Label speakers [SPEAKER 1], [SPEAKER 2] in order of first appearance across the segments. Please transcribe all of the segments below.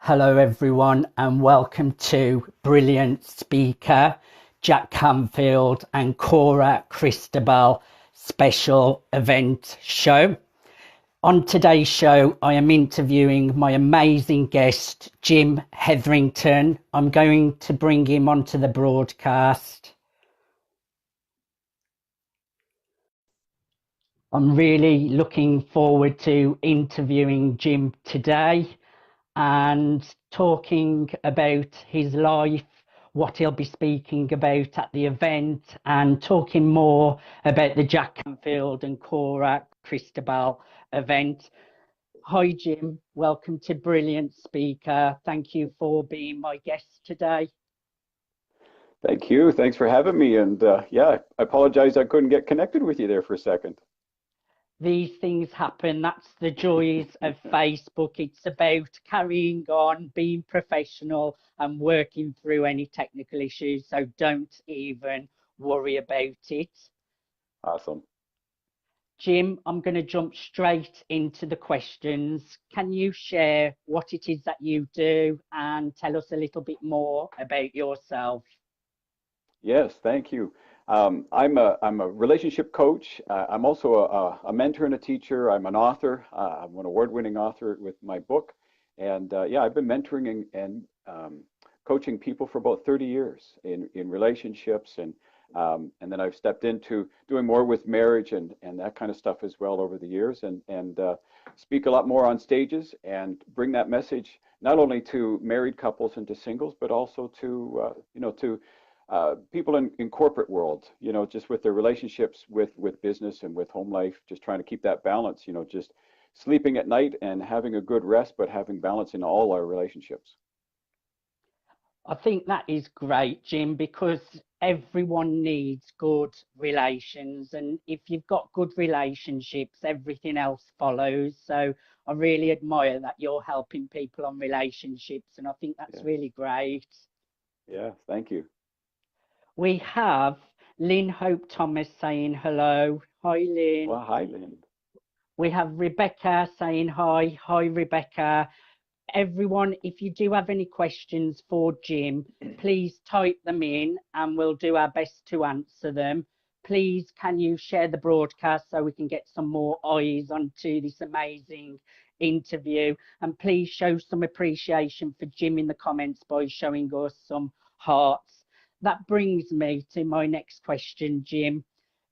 [SPEAKER 1] Hello, everyone, and welcome to Brilliance Speaker, Jack Canfield and Cora Cristobal special event show. On today's show, I am interviewing my amazing guest, Jim Hetherington. I'm going to bring him onto the broadcast. I'm really looking forward to interviewing Jim today and talking about his life, what he'll be speaking about at the event, and talking more about the Jack Canfield and Cora Cristobal event. Hi, Jim. Welcome to Brilliant Speaker. Thank you for being my guest today.
[SPEAKER 2] Thank you. Thanks for having me. And yeah, I apologize I couldn't get connected with you there for a second.
[SPEAKER 1] These things happen. That's the joys of Facebook. It's about carrying on, being professional, and working through any technical issues. So don't even worry about it.
[SPEAKER 2] Awesome.
[SPEAKER 1] Jim, I'm going to jump straight into the questions. Can you share what it is that you do and tell us a little bit more about yourself?
[SPEAKER 2] Yes, thank you. I'm a relationship coach. I'm also a mentor and a teacher. I'm an author. I'm an award-winning author with my book. And yeah, I've been mentoring and coaching people for about 30 years in relationships. And then I've stepped into doing more with marriage and that kind of stuff as well over the years and speak a lot more on stages and bring that message not only to married couples and to singles, but also to, to people in corporate world, just with their relationships with business and with home life, just trying to keep that balance, just sleeping at night and having a good rest, but having balance in all our relationships.
[SPEAKER 1] I think that is great, Jim, because everyone needs good relations. And if you've got good relationships, everything else follows. So I really admire that you're helping people on relationships. And I think that's
[SPEAKER 2] Yes.
[SPEAKER 1] really great.
[SPEAKER 2] Yeah. Thank you.
[SPEAKER 1] We have Lynn Hope Thomas saying hello. Hi, Lynn.
[SPEAKER 2] Well, hi, Lynn.
[SPEAKER 1] We have Rebecca saying hi. Hi, Rebecca. Everyone, if you do have any questions for Jim, please type them in and we'll do our best to answer them. Please, can you share the broadcast so we can get some more eyes onto this amazing interview? And please show some appreciation for Jim in the comments by showing us some hearts. That brings me to my next question, Jim.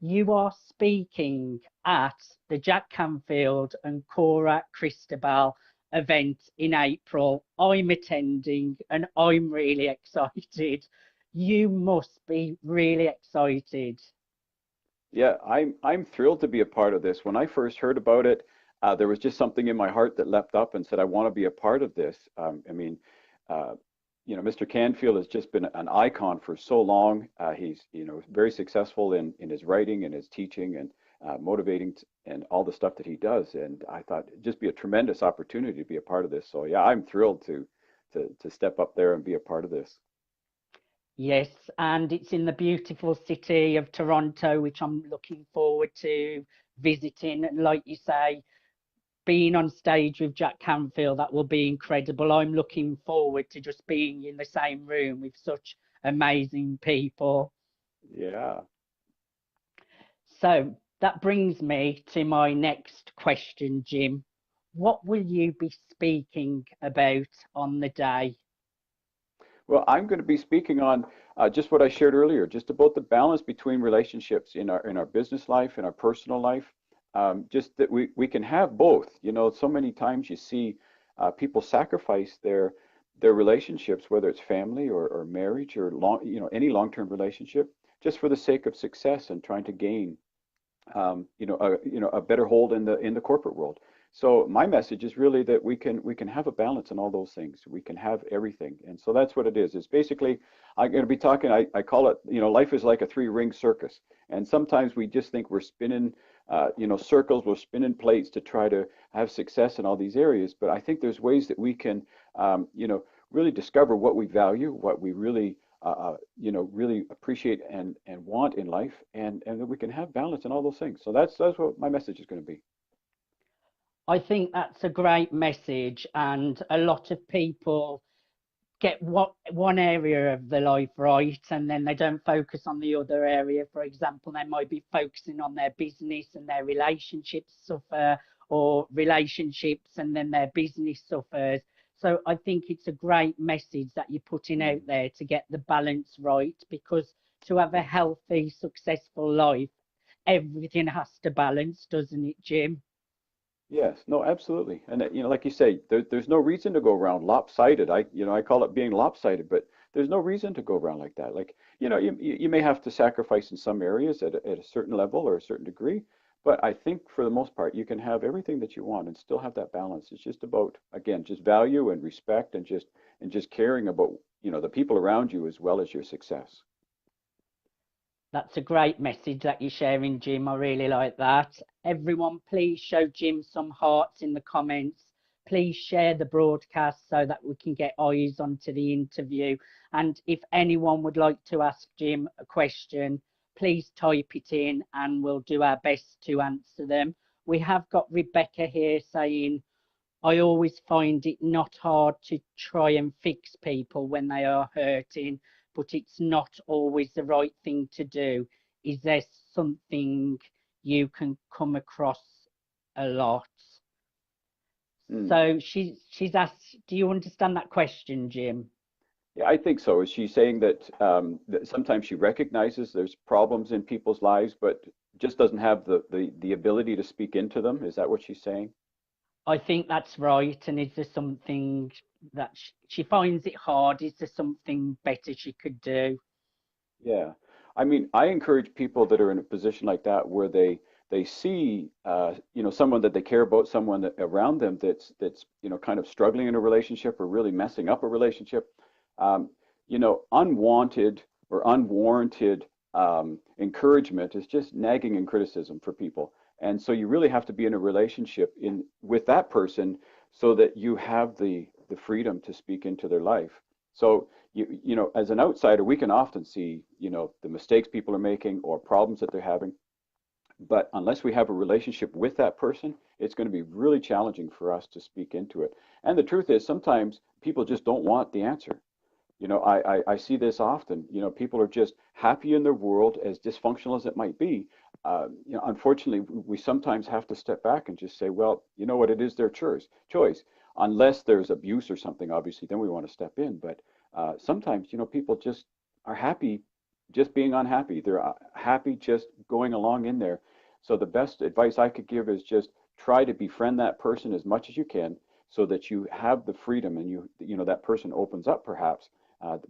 [SPEAKER 1] You are speaking at the Jack Canfield and Cora Cristobal event in April. I'm attending and I'm really excited. You must be really excited.
[SPEAKER 2] Yeah, I'm thrilled to be a part of this. When I first heard about it, there was just something in my heart that leapt up and said, I want to be a part of this. Uh, Mr. Canfield has just been an icon for so long. He's, very successful in his writing and his teaching and motivating and all the stuff that he does. And I thought it'd just be a tremendous opportunity to be a part of this. So yeah, I'm thrilled to step up there and be a part of this.
[SPEAKER 1] Yes, and it's in the beautiful city of Toronto, which I'm looking forward to visiting. And like you say, being on stage with Jack Canfield, that will be incredible. I'm looking forward to just being in the same room with such amazing people.
[SPEAKER 2] Yeah.
[SPEAKER 1] So that brings me to my next question, Jim. What will you be speaking about on the day?
[SPEAKER 2] Well, I'm going to be speaking on just what I shared earlier, just about the balance between relationships in our business life, in our personal life. Just that we can have both. So many times you see people sacrifice their relationships, whether it's family or marriage or any long-term relationship, just for the sake of success and trying to gain a better hold in the corporate world. So my message is really that we can have a balance in all those things. We can have everything, and so that's what it is. It's basically I'm going to be talking. I call it life is like a three-ring circus, and sometimes we just think we're spinning circles, we're spinning plates to try to have success in all these areas. But I think there's ways that we can really discover what we value, what we really appreciate and want in life, and that we can have balance in all those things. So that's what my message is going to be.
[SPEAKER 1] I think that's a great message, and a lot of people get what one area of their life right, and then they don't focus on the other area. For example, they might be focusing on their business and their relationships suffer, or relationships and then their business suffers. So I think it's a great message that you're putting out there to get the balance right, because to have a healthy, successful life, everything has to balance, doesn't it, Jim?
[SPEAKER 2] Yes, no, absolutely. And like you say, there's no reason to go around lopsided. I call it being lopsided, but there's no reason to go around like that. Like, you may have to sacrifice in some areas at a certain level or a certain degree, but I think for the most part, you can have everything that you want and still have that balance. It's just about, again, just value and respect and just caring about, the people around you as well as your success.
[SPEAKER 1] That's a great message that you're sharing, Jim. I really like that. Everyone, please show Jim some hearts in the comments. Please share the broadcast so that we can get eyes onto the interview. And if anyone would like to ask Jim a question, please type it in and we'll do our best to answer them. We have got Rebecca here saying, I always find it not hard to try and fix people when they are hurting, but it's not always the right thing to do. Is there something you can come across a lot?
[SPEAKER 2] Mm.
[SPEAKER 1] So she's asked, do you understand that question, Jim?
[SPEAKER 2] Yeah, I think so. Is she saying that sometimes she recognizes there's problems in people's lives, but just doesn't have the ability to speak into them? Is that what she's saying?
[SPEAKER 1] I think that's right. And is there something that she finds it hard? Is there something better she could do?
[SPEAKER 2] Yeah. I mean, I encourage people that are in a position like that where they see someone that they care about, someone around them that's kind of struggling in a relationship or really messing up a relationship. Unwanted or unwarranted encouragement is just nagging and criticism for people. And so you really have to be in a relationship with that person so that you have the freedom to speak into their life. So as an outsider, we can often see, the mistakes people are making or problems that they're having. But unless we have a relationship with that person, it's going to be really challenging for us to speak into it. And the truth is, sometimes people just don't want the answer. I see this often. People are just happy in their world, as dysfunctional as it might be. Unfortunately, we sometimes have to step back and just say, well, you know what, it is their choice. Unless there's abuse or something, obviously, then we want to step in. But sometimes, people just are happy just being unhappy. They're happy just going along in there. So the best advice I could give is just try to befriend that person as much as you can so that you have the freedom and that person opens up perhaps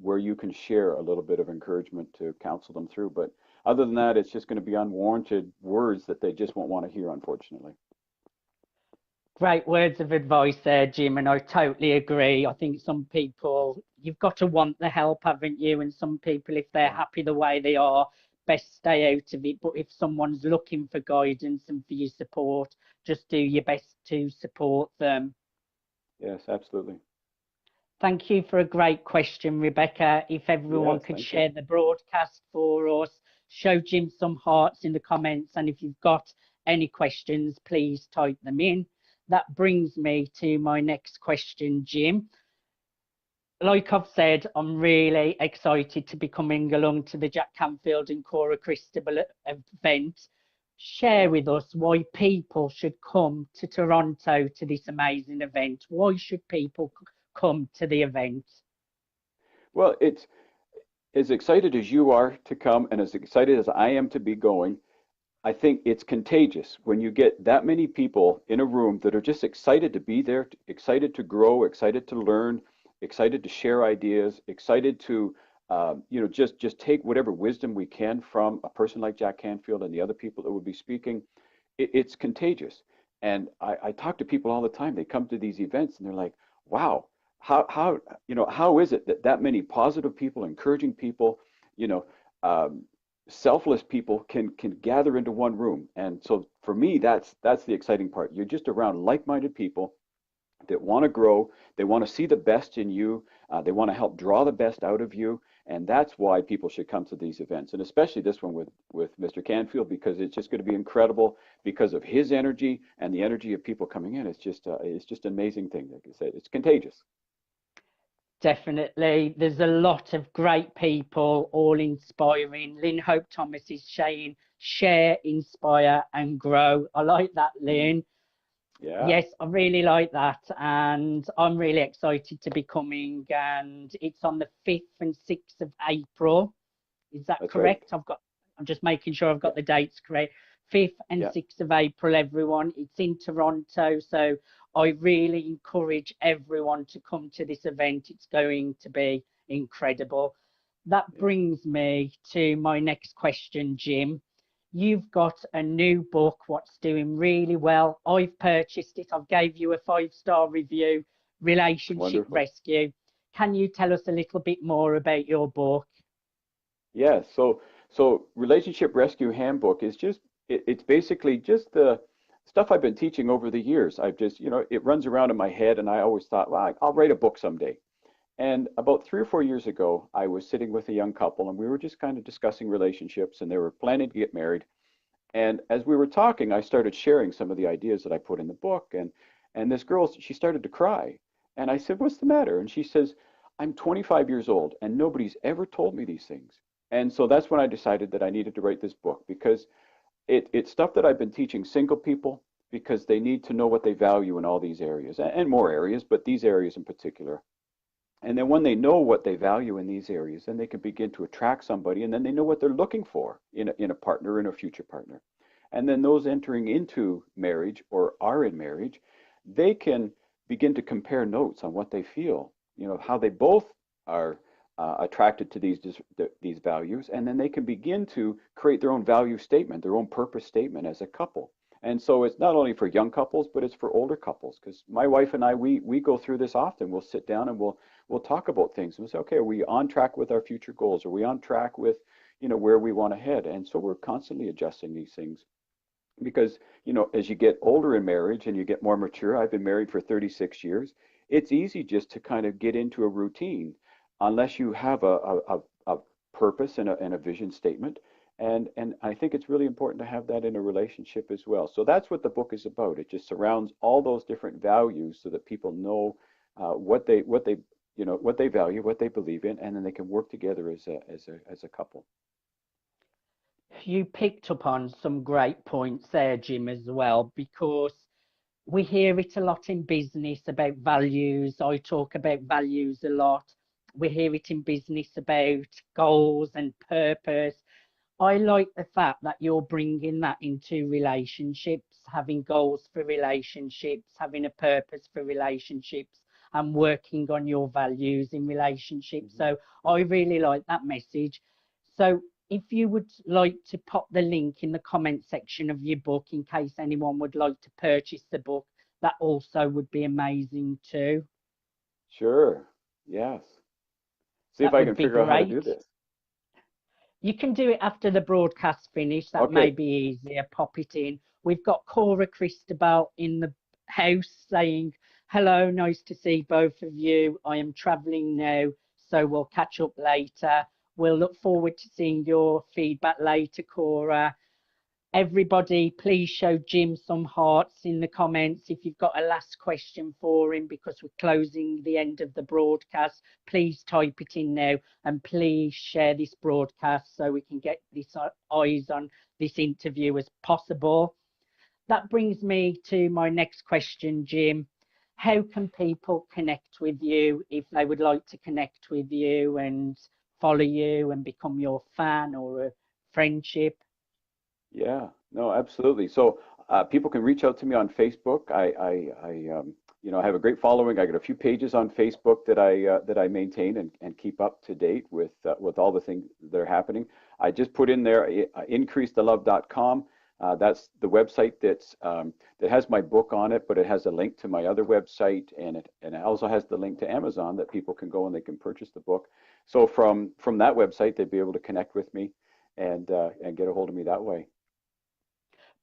[SPEAKER 2] where you can share a little bit of encouragement to counsel them through. But other than that, it's just going to be unwarranted words that they just won't want to hear, unfortunately.
[SPEAKER 1] Great words of advice there, Jim, and I totally agree. I think some people, you've got to want the help, haven't you? And some people, if they're happy the way they are, best stay out of it. But if someone's looking for guidance and for your support, just do your best to support them.
[SPEAKER 2] Yes, absolutely.
[SPEAKER 1] Thank you for a great question, Rebecca. If everyone
[SPEAKER 2] Yes,
[SPEAKER 1] could
[SPEAKER 2] thank you.
[SPEAKER 1] share the broadcast for us, show Jim some hearts in the comments. And if you've got any questions, please type them in. That brings me to my next question, Jim. Like I've said, I'm really excited to be coming along to the Jack Canfield and Cora Cristobal event. Share with us why people should come to Toronto to this amazing event. Why should people come to the event?
[SPEAKER 2] Well, it's as excited as you are to come and as excited as I am to be going. I think it's contagious when you get that many people in a room that are just excited to be there, excited to grow, excited to learn, excited to share ideas, excited to just take whatever wisdom we can from a person like Jack Canfield and the other people that will be speaking. It's contagious. And I talk to people all the time. They come to these events and they're like, wow, how is it that that many positive people, encouraging people, you know, um, selfless people can gather into one room? And so for me, that's the exciting part. You're just around like-minded people that want to grow, they want to see the best in you, they want to help draw the best out of you, And that's why people should come to these events, and especially this one with Mr. Canfield, because it's just going to be incredible because of his energy and the energy of people coming in. It's just an amazing thing. Like I said, it's contagious.
[SPEAKER 1] Definitely. There's a lot of great people, all inspiring. Lynn Hope Thomas is saying, share, inspire, and grow. I like that, Lynn.
[SPEAKER 2] Yeah,
[SPEAKER 1] Yes, I really like that. And I'm really excited to be coming. And it's on the 5th and 6th of April. Is that
[SPEAKER 2] that's right.
[SPEAKER 1] correct? I'm just making sure I've
[SPEAKER 2] Yeah,
[SPEAKER 1] got the dates correct. 5th and
[SPEAKER 2] yeah,
[SPEAKER 1] 6th of April, everyone. It's in Toronto. So I really encourage everyone to come to this event. It's going to be incredible. That
[SPEAKER 2] yeah.
[SPEAKER 1] brings me to my next question, Jim. You've got a new book, what's doing really well. I've purchased it. I've gave you a 5-star review, Relationship
[SPEAKER 2] Wonderful.
[SPEAKER 1] Rescue. Can you tell us a little bit more about your book?
[SPEAKER 2] Yeah, so Relationship Rescue Handbook is just it's basically just the stuff I've been teaching over the years. I've just, it runs around in my head, and I always thought, well, I'll write a book someday. And about 3 or 4 years ago, I was sitting with a young couple, and we were just kind of discussing relationships, and they were planning to get married. And as we were talking, I started sharing some of the ideas that I put in the book, and this girl, she started to cry. And I said, "What's the matter?" And she says, "I'm 25 years old, and nobody's ever told me these things." And so that's when I decided that I needed to write this book, because it's stuff that I've been teaching single people, because they need to know what they value in all these areas, and more areas, but these areas in particular. And then when they know what they value in these areas, then they can begin to attract somebody, and then they know what they're looking for in a partner, in a future partner. And then those entering into marriage or are in marriage, they can begin to compare notes on what they feel, how they both are attracted to these values, and then they can begin to create their own value statement, their own purpose statement as a couple. And so it's not only for young couples, but it's for older couples. Because my wife and I, we go through this often. We'll sit down and we'll talk about things. We'll say, okay, are we on track with our future goals? Are we on track with, where we want to head? And so we're constantly adjusting these things, because, as you get older in marriage and you get more mature, I've been married for 36 years. It's easy just to kind of get into a routine unless you have a purpose and a vision statement. And I think it's really important to have that in a relationship as well. So that's what the book is about. It just surrounds all those different values so that people know what they value, what they believe in, and then they can work together as a couple.
[SPEAKER 1] You picked up on some great points there, Jim, as well, because we hear it a lot in business about values. I talk about values a lot. We hear it in business about goals and purpose. I like the fact that you're bringing that into relationships, having goals for relationships, having a purpose for relationships, and working on your values in relationships.
[SPEAKER 2] Mhm.
[SPEAKER 1] So I really like that message. So if you would like to pop the link in the comment section of your book in case anyone would like to purchase the book, that also would be amazing too.
[SPEAKER 2] Sure. Yes. See if
[SPEAKER 1] That
[SPEAKER 2] I
[SPEAKER 1] would
[SPEAKER 2] can
[SPEAKER 1] be
[SPEAKER 2] figure out how to do
[SPEAKER 1] great.
[SPEAKER 2] this.
[SPEAKER 1] You can do it after the broadcast finish. That may
[SPEAKER 2] Okay.
[SPEAKER 1] be easier. Pop it in. We've got Cora Cristobal in the house saying, hello, nice to see both of you. I am traveling now, so we'll catch up later. We'll look forward to seeing your feedback later, Cora. Everybody, please show Jim some hearts in the comments if you've got a last question for him, because we're closing the end of the broadcast. Please type it in now, and please share this broadcast so we can get this eyes on this interview as possible. That brings me to my next question, Jim. How can people connect with you if they would like to connect with you and follow you and become your fan or a friendship?
[SPEAKER 2] Yeah, no, absolutely. So people can reach out to me on Facebook. I have a great following. I got a few pages on Facebook that I maintain and keep up to date with all the things that are happening. I just put in there increasethelove.com. That's the website that has my book on it, but it has a link to my other website, and it also has the link to Amazon that people can go and they can purchase the book. So from that website, they'd be able to connect with me and get a hold of me that way.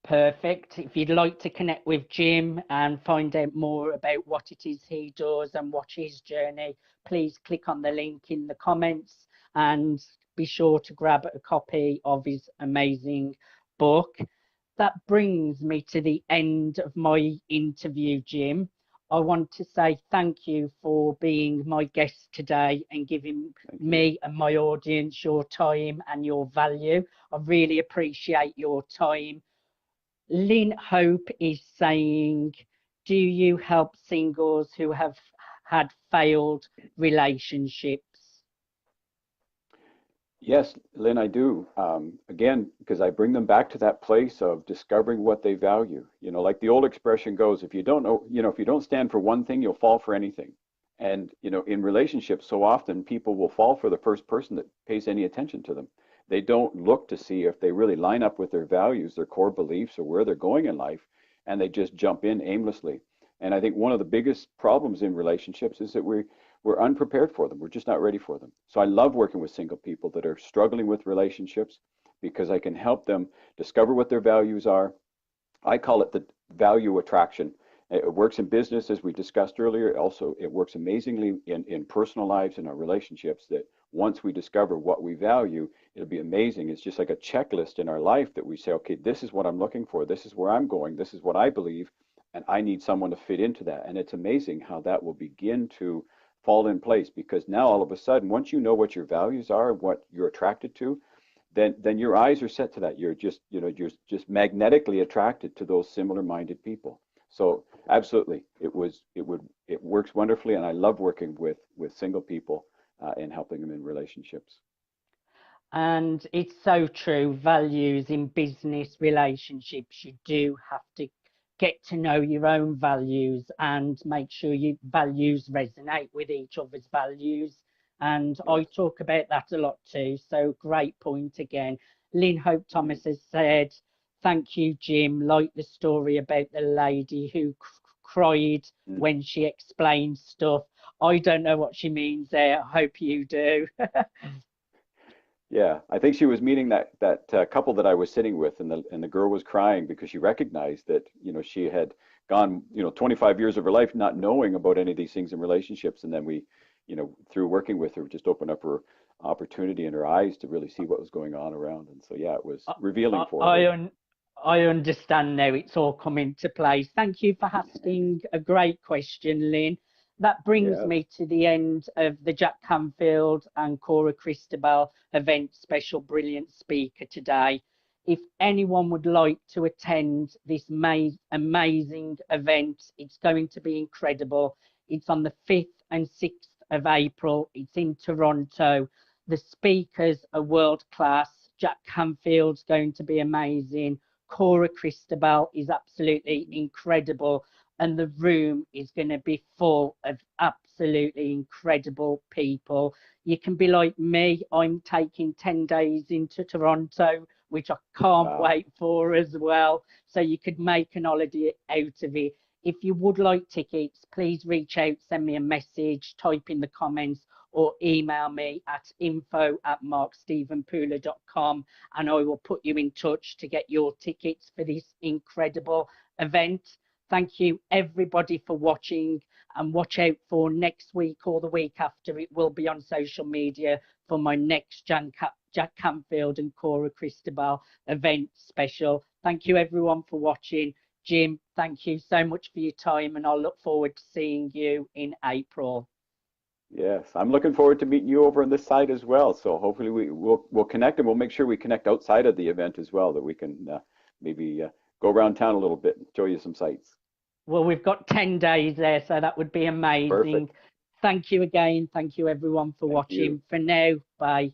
[SPEAKER 1] Perfect. If you'd like to connect with Jim and find out more about what it is he does and watch his journey, please click on the link in the comments and be sure to grab a copy of his amazing book. That brings me to the end of my interview, Jim. I want to say thank you for being my guest today and giving me and my audience your time and your value. I really appreciate your time. Lynn Hope is saying, do you help singles who have had failed relationships?
[SPEAKER 2] Yes, Lynn, I do. Again, because I bring them back to that place of discovering what they value. You know, like the old expression goes, if you don't know, you know, if you don't stand for one thing, you'll fall for anything. And, you know, in relationships, so often people will fall for the first person that pays any attention to them. They don't look to see if they really line up with their values, their core beliefs, or where they're going in life, and they just jump in aimlessly. And I think one of the biggest problems in relationships is that we're unprepared for them. We're just not ready for them. So I love working with single people that are struggling with relationships because I can help them discover what their values are. I call it the value attraction. It works in business, as we discussed earlier. Also, it works amazingly in personal lives, in our relationships, that once we discover what we value, it'll be amazing. It's just like a checklist in our life that we say, okay, this is what I'm looking for. This is where I'm going. This is what I believe. And I need someone to fit into that. And it's amazing how that will begin to fall in place, because now all of a sudden, once you know what your values are and what you're attracted to, then your eyes are set to that. You're just, you know, you're just magnetically attracted to those similar minded people. So absolutely, it works wonderfully, and I love working with single people and helping them in relationships.
[SPEAKER 1] And it's so true. Values in business relationships, you do have to get to know your own values and make sure your values resonate with each other's values. And I
[SPEAKER 2] Yes.
[SPEAKER 1] talk about that a lot too. So great point again. Lynn Hope Thomas has said, thank you, Jim. Like the story about the lady who cried
[SPEAKER 2] Mm.
[SPEAKER 1] when she explained stuff. I don't know what she means there. I hope you do.
[SPEAKER 2] Yeah, I think she was meeting that couple that I was sitting with, and the girl was crying because she recognized that, you know, she had gone, you know, 25 years of her life not knowing about any of these things in relationships, and then we, you know, through working with her, just opened up her opportunity and her eyes to really see what was going on around. And so yeah, it was revealing
[SPEAKER 1] I,
[SPEAKER 2] for
[SPEAKER 1] I,
[SPEAKER 2] her.
[SPEAKER 1] un I understand now it's all come into place. Thank you for asking a great question, Lynn. That brings
[SPEAKER 2] Yes.
[SPEAKER 1] me to the end of the Jack Canfield and Cora Cristobal event special Brilliant Speaker today. If anyone would like to attend this amazing event, it's going to be incredible. It's on the 5th and 6th of April. It's in Toronto. The speakers are world class. Jack Canfield's going to be amazing. Cora Cristobal is absolutely incredible. And the room is going to be full of absolutely incredible people. You can be like me. I'm taking 10 days into Toronto, which I can't
[SPEAKER 2] Wow.
[SPEAKER 1] wait for as well. So you could make an holiday out of it. If you would like tickets, please reach out, send me a message, type in the comments, or email me at info@markstephenpooler.com, and I will put you in touch to get your tickets for this incredible event. Thank you everybody for watching, and watch out for next week or the week after. It will be on social media for my next Jack Canfield and Cora Cristobal event special. Thank you everyone for watching. Jim, thank you so much for your time, and I'll look forward to seeing you in April.
[SPEAKER 2] Yes, I'm looking forward to meeting you over on this side as well. So hopefully we'll connect, and we'll make sure we connect outside of the event as well, that we can maybe go around town a little bit and show you some sights.
[SPEAKER 1] Well, we've got 10 days there, so that would be amazing.
[SPEAKER 2] Perfect.
[SPEAKER 1] Thank you again. Thank you, everyone, for
[SPEAKER 2] Thank you.
[SPEAKER 1] watching. For now, bye.